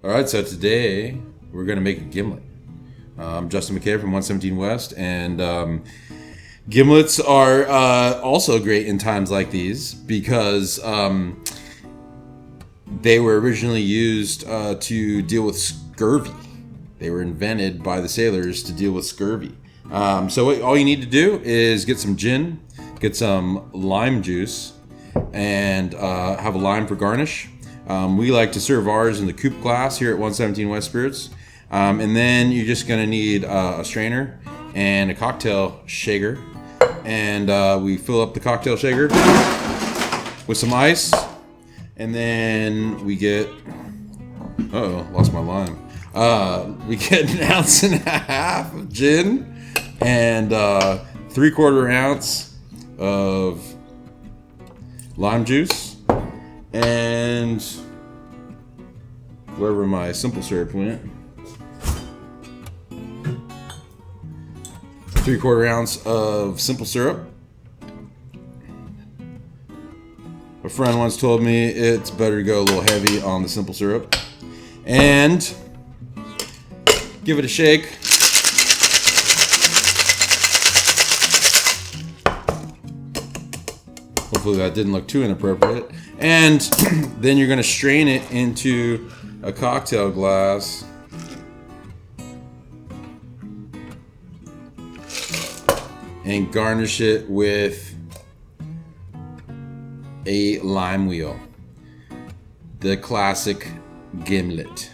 Alright, so today we're going to make a gimlet. I'm Justin McKay from 117 West, and gimlets are also great in times like these because they were originally used to deal with scurvy. They were invented by the sailors to deal with scurvy. So all you need to do is get some gin, get some lime juice, and have a lime for garnish. We like to serve ours in the coupe glass here at 117 West Spirits. And then you're just going to need a strainer and a cocktail shaker. And we fill up the cocktail shaker with some ice. And then we get... Uh-oh, lost my lime. We get 1.5 ounces of gin and 3/4 ounce of lime juice. And wherever my simple syrup went, 3/4 ounce of simple syrup. A friend once told me it's better to go a little heavy on the simple syrup. And give it a shake. Hopefully that didn't look too inappropriate. And then you're going to strain it into a cocktail glass. And garnish it with a lime wheel. The classic gimlet.